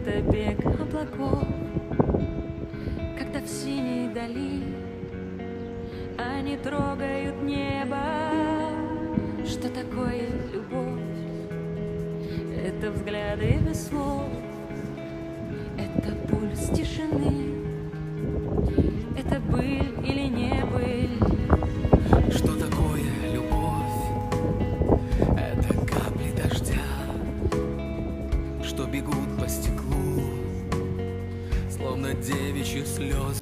это бег облаков, когда в синей дали они трогают небо. Что такое любовь? Это взгляды без слов, это пульс тишины, это быль или не быль. Что такое любовь? Это капли дождя, что бегут по стеклу, словно девичьи слезы.